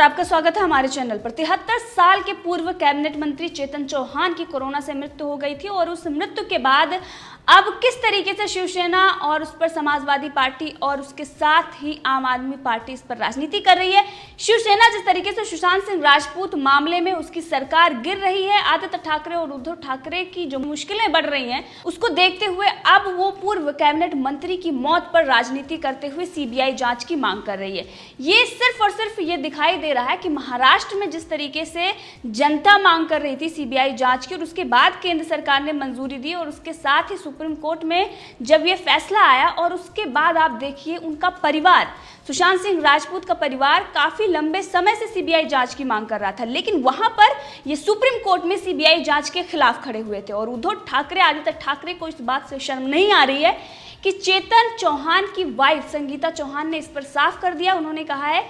और आपका स्वागत है हमारे चैनल पर। 73 साल के पूर्व कैबिनेट मंत्री चेतन चौहान की कोरोना से मृत्यु हो गई थी और उस मृत्यु के बाद अब किस तरीके से शिवसेना और उस पर समाजवादी पार्टी और उसके साथ ही आम आदमी पार्टी इस पर राजनीति कर रही है। शिवसेना जिस तरीके से सुशांत सिंह राजपूत मामले में उसकी सरकार गिर रही है, आदित्य ठाकरे और उद्धव ठाकरे की जो मुश्किलें बढ़ रही हैं उसको देखते हुए अब वो पूर्व कैबिनेट मंत्री की मौत पर राजनीति करते हुए सीबीआई जांच की मांग कर रही है। ये सिर्फ और सिर्फ ये दिखाई दे रहा है कि महाराष्ट्र में जिस तरीके से जनता मांग कर रही थी सीबीआई जांच की और उसके बाद केंद्र सरकार ने मंजूरी दी और उसके साथ ही सुप्रीम कोर्ट में जब ये फैसला आया और उसके बाद आप देखिए उनका परिवार, सुशांत सिंह राजपूत का परिवार काफी लंबे समय से सीबीआई जांच की मांग कर रहा था, लेकिन वहां पर ये सुप्रीम कोर्ट में सीबीआई जांच के खिलाफ खड़े हुए थे। और उद्धव ठाकरे, आदित्य ठाकरे को इस बात से शर्म नहीं आ रही है कि चेतन चौहान की वाइफ संगीता चौहान ने इस पर साफ कर दिया। उन्होंने कहा है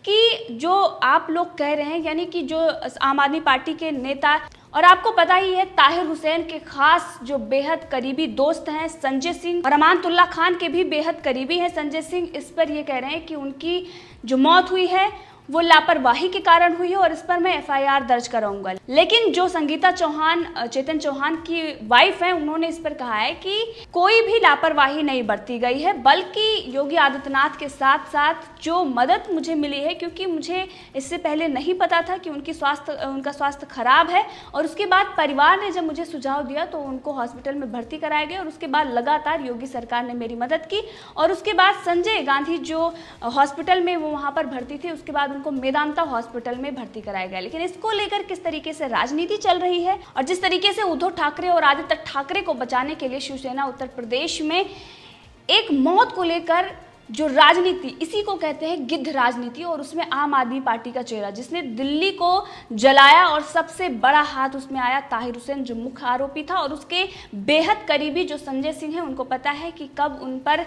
कि जो आप लोग कह रहे हैं, यानी कि जो आम आदमी पार्टी के नेता और आपको पता ही है ताहिर हुसैन के खास जो बेहद करीबी दोस्त हैं संजय सिंह और अमानतुल्लाह खान के भी बेहद करीबी हैं संजय सिंह, इस पर ये कह रहे हैं कि उनकी जो मौत हुई है वो लापरवाही के कारण हुई है और इस पर मैं एफआईआर दर्ज कराऊंगा। लेकिन जो संगीता चौहान, चेतन चौहान की वाइफ है, उन्होंने इस पर कहा है कि कोई भी लापरवाही नहीं बरती गई है, बल्कि योगी आदित्यनाथ के साथ साथ जो मदद मुझे मिली है, क्योंकि मुझे इससे पहले नहीं पता था कि उनका स्वास्थ्य खराब है और उसके बाद परिवार ने जब मुझे सुझाव दिया तो उनको हॉस्पिटल में भर्ती कराया गया और उसके बाद लगातार योगी सरकार ने मेरी मदद की और उसके बाद संजय गांधी जो हॉस्पिटल में वो वहाँ पर भर्ती थे उसके बाद उनको मेदांता हॉस्पिटल में भर्ती कराया गया। लेकिन इसको लेकर किस तरीके से राजनीति चल रही है और जिस तरीके से उद्धव ठाकरे और आदित्य ठाकरे को बचाने के लिए शिवसेना उत्तर प्रदेश में एक मौत को लेकर जो राजनीति, इसी को कहते हैं गिद्ध राजनीति, और उसमें आम आदमी पार्टी का चेहरा जिसने दिल्ली को जलाया और सबसे बड़ा हाथ उसमें आया ताहिर हुसैन जो मुख्य आरोपी था और उसके बेहद करीबी जो संजय सिंह है, उनको पता है कि कब उन पर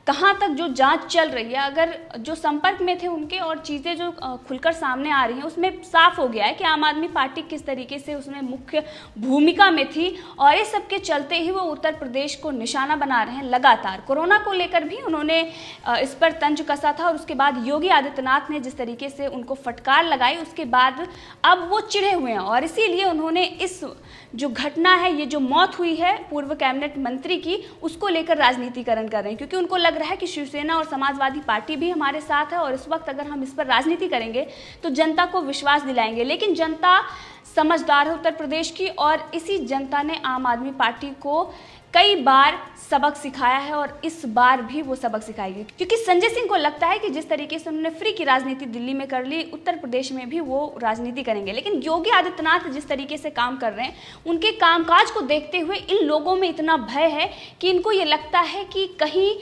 कहाँ तक जो जांच चल रही है, अगर जो संपर्क में थे उनके और चीज़ें जो खुलकर सामने आ रही हैं उसमें साफ हो गया है कि आम आदमी पार्टी किस तरीके से उसमें मुख्य भूमिका में थी और इस सब के चलते ही वो उत्तर प्रदेश को निशाना बना रहे हैं। लगातार कोरोना को लेकर भी उन्होंने इस पर तंज कसा था और उसके बाद योगी आदित्यनाथ ने जिस तरीके से उनको फटकार लगाई उसके बाद अब वो चिढ़े हुए हैं और इसीलिए उन्होंने इस जो घटना है, ये जो मौत हुई है पूर्व कैबिनेट मंत्री की, उसको लेकर राजनीतिकरण कर रहे हैं, क्योंकि उनको लग रहा है कि शिवसेना और समाजवादी पार्टी भी हमारे साथ है और इस वक्त अगर हम इस पर राजनीति करेंगे तो जनता को विश्वास दिलाएंगे। लेकिन जनता समझदार है उत्तर प्रदेश की और इसी जनता ने आम आदमी पार्टी को कई बार सबक सिखाया है और इस बार भी वो सबक सिखाएगी, क्योंकि संजय सिंह को लगता है कि जिस तरीके से उन्होंने फ्री की राजनीति दिल्ली में कर ली, उत्तर प्रदेश में भी वो राजनीति करेंगे। लेकिन योगी आदित्यनाथ जिस तरीके से काम कर रहे हैं, उनके कामकाज को देखते हुए इन लोगों में इतना भय है कि इनको ये लगता है कि कहीं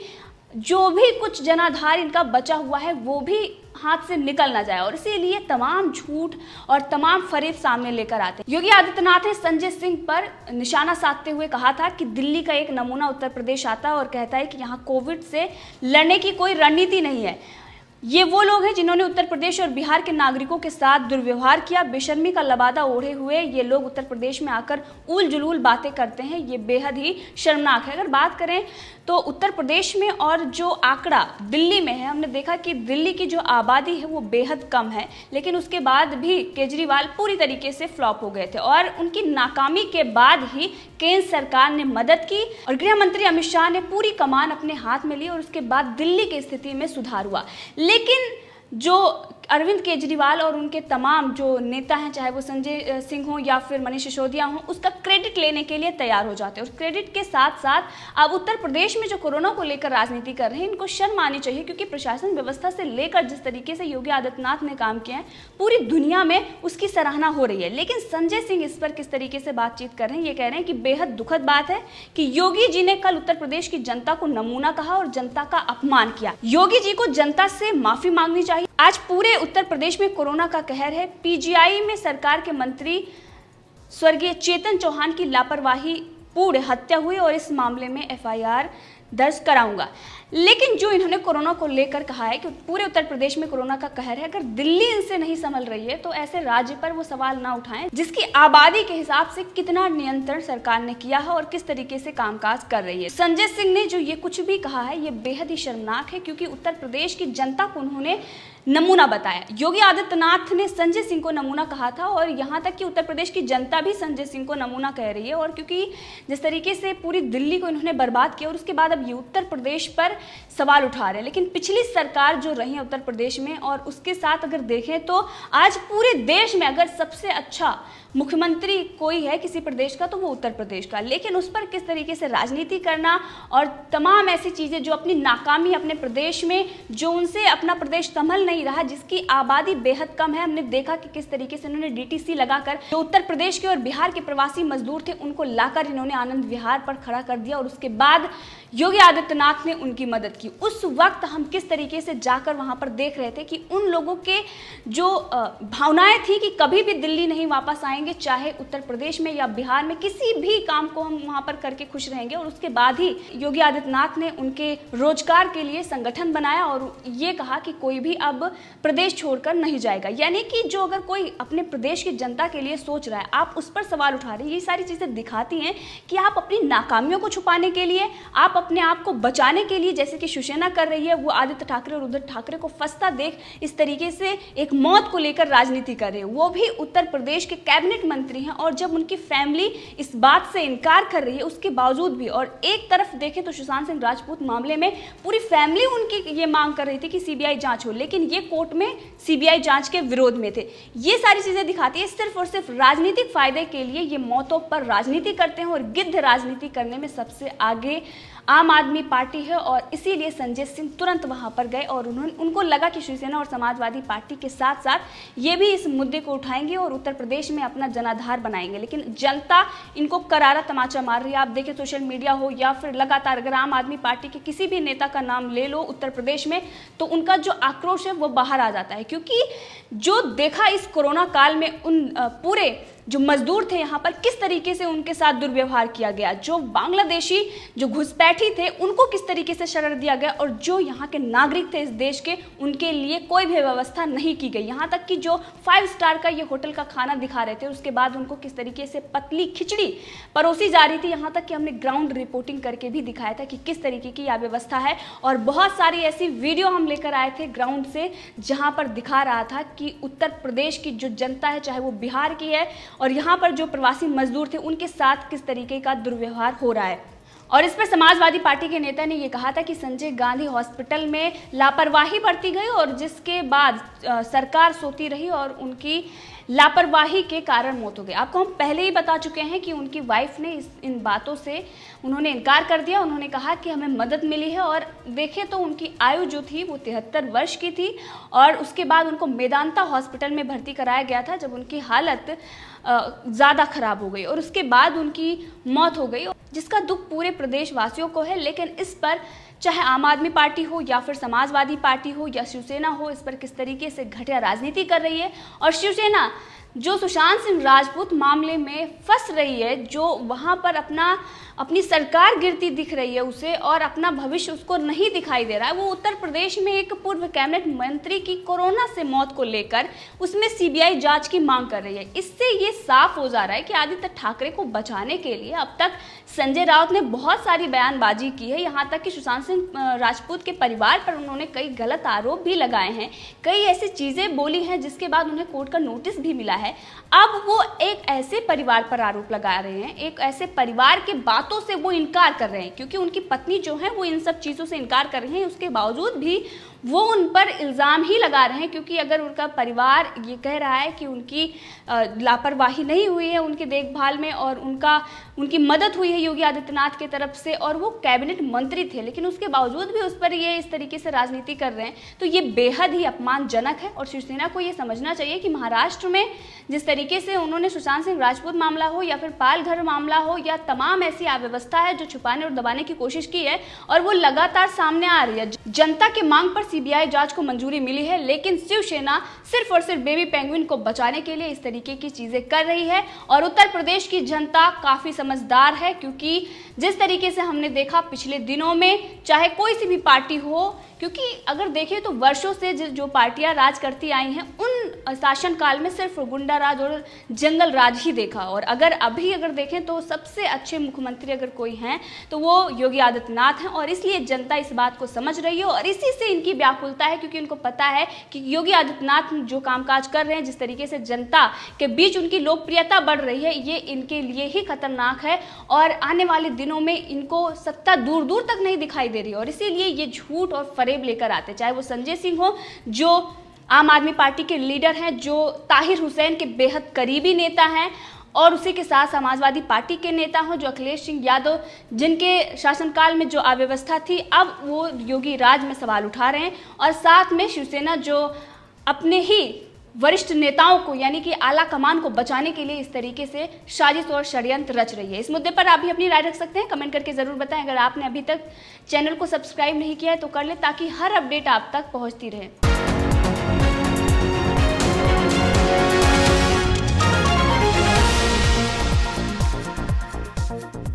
जो भी कुछ जनाधार इनका बचा हुआ है वो भी हाथ से निकल ना जाए और इसीलिए तमाम झूठ और तमाम फरेब सामने लेकर आते हैं। योगी आदित्यनाथ ने संजय सिंह पर निशाना साधते हुए कहा था कि दिल्ली का एक नमूना उत्तर प्रदेश आता है और कहता है कि यहाँ कोविड से लड़ने की कोई रणनीति नहीं है। ये वो लोग हैं जिन्होंने उत्तर प्रदेश और बिहार के नागरिकों के साथ दुर्व्यवहार किया, बेशर्मी का लबादा ओढ़े हुए ये लोग उत्तर प्रदेश में आकर उल जुलूल बातें करते हैं, ये बेहद ही शर्मनाक है। अगर बात करें तो उत्तर प्रदेश में और जो आंकड़ा दिल्ली में है, हमने देखा कि दिल्ली की जो आबादी है वो बेहद कम है, लेकिन उसके बाद भी केजरीवाल पूरी तरीके से फ्लॉप हो गए थे और उनकी नाकामी के बाद ही केंद्र सरकार ने मदद की और गृह मंत्री अमित शाह ने पूरी कमान अपने हाथ में ली और उसके बाद दिल्ली की स्थिति में सुधार हुआ। लेकिन जो अरविंद केजरीवाल और उनके तमाम जो नेता हैं, चाहे वो संजय सिंह हो या फिर मनीष सिसोदिया हो, उसका क्रेडिट लेने के लिए तैयार हो जाते हैं। उस क्रेडिट के साथ साथ अब उत्तर प्रदेश में जो कोरोना को लेकर राजनीति कर रहे हैं, इनको शर्म आनी चाहिए, क्योंकि प्रशासन व्यवस्था से लेकर जिस तरीके से योगी आदित्यनाथ ने काम किया है पूरी दुनिया में उसकी सराहना हो रही है। लेकिन संजय सिंह इस पर किस तरीके से बातचीत कर रहे हैं, ये कह रहे हैं कि बेहद दुखद बात है कि योगी जी ने कल उत्तर प्रदेश की जनता को नमूना कहा और जनता का अपमान किया। योगी जी को जनता से माफी मांगनी चाहिए। आज पूरे उत्तर प्रदेश में कोरोना का कहर है। पीजीआई में सरकार के मंत्री स्वर्गीय चेतन चौहान की लापरवाही पूर्ण हत्या हुई और इस मामले में एफआईआर दर्ज कराऊंगा। लेकिन जो इन्होंने कोरोना को लेकर कहा है कि पूरे उत्तर प्रदेश में कोरोना का कहर है, अगर दिल्ली इनसे नहीं संभल रही है तो ऐसे राज्य पर वो सवाल ना उठाएं जिसकी आबादी के हिसाब से कितना नियंत्रण सरकार ने किया है और किस तरीके से कामकाज कर रही है। संजय सिंह ने जो ये कुछ भी कहा है ये बेहद ही शर्मनाक है, क्योंकि उत्तर प्रदेश की जनता को उन्होंने नमूना बताया। योगी आदित्यनाथ ने संजय सिंह को नमूना कहा था और यहाँ तक कि उत्तर प्रदेश की जनता भी संजय सिंह को नमूना कह रही है। और क्योंकि जिस तरीके से पूरी दिल्ली को इन्होंने बर्बाद किया और उसके बाद अब ये उत्तर प्रदेश पर सवाल उठा रहे हैं। लेकिन पिछली सरकार जो रही है उत्तर प्रदेश में और उसके साथ अगर देखें तो आज पूरे देश में अगर सबसे अच्छा मुख्यमंत्री कोई है किसी प्रदेश का तो वो उत्तर प्रदेश का। लेकिन उस पर किस तरीके से राजनीति करना और तमाम ऐसी चीज़ें जो अपनी नाकामी अपने प्रदेश में जो उनसे अपना प्रदेश संभल नहीं रहा, जिसकी आबादी बेहद कम है। हमने देखा कि किस तरीके से उन्होंने डीटीसी लगाकर जो उत्तर प्रदेश के और बिहार के प्रवासी मजदूर थे उनको लाकर इन्होंने आनंद विहार पर खड़ा कर दिया और उसके बाद योगी आदित्यनाथ ने उनकी मदद की। उस वक्त हम किस तरीके से जाकर वहां पर देख रहे थे कि उन लोगों के जो भावनाएं थी कि कभी भी दिल्ली नहीं वापस आएंगे, चाहे उत्तर प्रदेश में या बिहार में किसी भी काम को हम वहां पर करके खुश रहेंगे। और उसके बाद ही योगी आदित्यनाथ ने उनके रोजगार के लिए संगठन बनाया और ये कहा कि कोई भी अब प्रदेश छोड़कर नहीं जाएगा। यानी कि जो अगर कोई अपने प्रदेश की जनता के लिए सोच रहा है, आप उस पर सवाल उठा रहे हैं, ये सारी चीजें दिखाती हैं कि आप अपनी नाकामियों को छुपाने के लिए, आप अपने आप को बचाने के लिए, जैसे कि शिवसेना कर रही है, वो आदित्य ठाकरे और उद्धव ठाकरे को फंसता देख इस तरीके से एक मौत को लेकर राजनीति कर रहे हैं। वो भी उत्तर प्रदेश के कैबिनेट मंत्री हैं और जब उनकी फैमिली इस बात से इनकार कर रही है उसके बावजूद भी, और एक तरफ देखें तो सुशांत सिंह राजपूत मामले में पूरी फैमिली उनकी ये मांग कर रही थी कि सीबीआई जांच हो, लेकिन ये कोर्ट में सीबीआई जांच के विरोध में थे। ये सारी चीजें दिखाती है सिर्फ और सिर्फ राजनीतिक फायदे के लिए ये मौतों पर राजनीति करते हैं और गिद्ध राजनीति करने में सबसे आगे आम आदमी पार्टी है। और इसीलिए संजय सिंह तुरंत वहां पर गए और उनको लगा कि शिवसेना और समाजवादी पार्टी के साथ साथ ये भी इस मुद्दे को उठाएंगे और उत्तर प्रदेश में अपना जनाधार बनाएंगे। लेकिन जनता इनको करारा तमाचा मार रही है। आप देखें सोशल मीडिया हो या फिर लगातार अगर आम आदमी पार्टी के किसी भी नेता का नाम ले लो उत्तर प्रदेश में तो उनका जो आक्रोश है वो बाहर आ जाता है। क्योंकि जो देखा इस कोरोना काल में उन पूरे जो मजदूर थे यहाँ पर किस तरीके से उनके साथ दुर्व्यवहार किया गया, जो बांग्लादेशी जो घुसपैठी थे उनको किस तरीके से शरण दिया गया और जो यहाँ के नागरिक थे इस देश के उनके लिए कोई भी व्यवस्था नहीं की गई। यहाँ तक कि जो 5 स्टार का ये होटल का खाना दिखा रहे थे उसके बाद उनको किस तरीके से पतली खिचड़ी परोसी जा रही थी। यहाँ तक कि हमने ग्राउंड रिपोर्टिंग करके भी दिखाया था कि किस तरीके की यह व्यवस्था है और बहुत सारी ऐसी वीडियो हम लेकर आए थे ग्राउंड से जहाँ पर दिखा रहा था कि उत्तर प्रदेश की जो जनता है, चाहे वो बिहार की है और यहाँ पर जो प्रवासी मजदूर थे उनके साथ किस तरीके का दुर्व्यवहार हो रहा है। और इस पर समाजवादी पार्टी के नेता ने ये कहा था कि संजय गांधी हॉस्पिटल में लापरवाही बरती गई और जिसके बाद सरकार सोती रही और उनकी लापरवाही के कारण मौत हो गई। आपको हम पहले ही बता चुके हैं कि उनकी वाइफ ने इन बातों से उन्होंने इनकार कर दिया। उन्होंने कहा कि हमें मदद मिली है और देखें तो उनकी आयु जो थी वो 73 वर्ष की थी और उसके बाद उनको मेदांता हॉस्पिटल में भर्ती कराया गया था जब उनकी हालत ज़्यादा खराब हो गई और उसके बाद उनकी मौत हो गई, जिसका दुख पूरे प्रदेश वासियों को है। लेकिन इस पर चाहे आम आदमी पार्टी हो या फिर समाजवादी पार्टी हो या शिवसेना हो, इस पर किस तरीके से घटिया राजनीति कर रही है। और शिवसेना जो सुशांत सिंह राजपूत मामले में फंस रही है, जो वहां पर अपनी सरकार गिरती दिख रही है उसे और अपना भविष्य उसको नहीं दिखाई दे रहा है, वो उत्तर प्रदेश में एक पूर्व कैबिनेट मंत्री की कोरोना से मौत को लेकर उसमें सीबीआई जांच की मांग कर रही है। इससे ये साफ हो जा रहा है कि आदित्य ठाकरे को बचाने के लिए अब तक संजय राउत ने बहुत सारी बयानबाजी की है। यहाँ तक कि सुशांत सिंह राजपूत के परिवार पर उन्होंने कई गलत आरोप भी लगाए हैं, कई ऐसी चीजें बोली हैं जिसके बाद उन्हें कोर्ट का नोटिस भी मिला है। अब वो एक ऐसे परिवार पर आरोप लगा रहे हैं, एक ऐसे परिवार के बातों से वो इनकार कर रहे हैं क्योंकि उनकी पत्नी जो है वो इन सब चीज़ों से इनकार कर रही हैं। उसके बावजूद भी वो उन पर इल्ज़ाम ही लगा रहे हैं क्योंकि अगर उनका परिवार ये कह रहा है कि उनकी लापरवाही नहीं हुई है उनकी देखभाल में और उनकी मदद हुई है योगी आदित्यनाथ की तरफ से और वो कैबिनेट मंत्री थे, लेकिन उसके बावजूद भी उस पर ये इस तरीके से राजनीति कर रहे हैं, तो ये बेहद ही अपमानजनक है। और शिवसेना को ये समझना चाहिए कि महाराष्ट्र में जिस तरीके से उन्होंने सुशांत सिंह राजपूत मामला हो या फिर पालघर मामला हो या तमाम ऐसी अव्यवस्था है जो छुपाने और दबाने की कोशिश की है और वो लगातार सामने आ रही है। जनता के मांग पर सीबीआई जांच को मंजूरी मिली है, लेकिन शिवसेना सिर्फ और सिर्फ बेबी पेंगुइन को बचाने के लिए इस तरीके की चीजें कर रही है। और उत्तर प्रदेश की जनता काफी समझदार है क्योंकि जिस तरीके से हमने देखा पिछले दिनों में, चाहे कोई सी भी पार्टी हो, क्योंकि अगर देखें तो वर्षों से जो पार्टियां राज करती आई हैं उन शासनकाल में सिर्फ गुंडा राज और जंगल राज ही देखा। और अगर देखें तो सबसे अच्छे मुख्यमंत्री अगर कोई हैं तो वो योगी आदित्यनाथ हैं, और इसलिए जनता इस बात को समझ रही है और इसी से इनकी व्याकुलता है, क्योंकि उनको पता है कि योगी आदित्यनाथ जो कामकाज कर रहे हैं, जिस तरीके से जनता के बीच उनकी लोकप्रियता बढ़ रही है, ये इनके लिए ही खतरनाक है और आने वाले दिनों में इनको सत्ता दूर दूर तक नहीं दिखाई दे रही। और इसीलिए ये झूठ और फरेब लेकर आते, चाहे वो संजय सिंह हो जो आम आदमी पार्टी के लीडर हैं, जो ताहिर हुसैन के बेहद करीबी नेता हैं, और उसी के साथ समाजवादी पार्टी के नेता हों जो अखिलेश सिंह यादव, जिनके शासनकाल में जो अव्यवस्था थी अब वो योगी राज में सवाल उठा रहे हैं, और साथ में शिवसेना जो अपने ही वरिष्ठ नेताओं को यानी कि आला कमान को बचाने के लिए इस तरीके से साजिश और षड्यंत्र रच रही है। इस मुद्दे पर आप भी अपनी राय रख सकते हैं, कमेंट करके ज़रूर बताएं। अगर आपने अभी तक चैनल को सब्सक्राइब नहीं किया है तो कर ले, ताकि हर अपडेट आप तक पहुंचती रहे।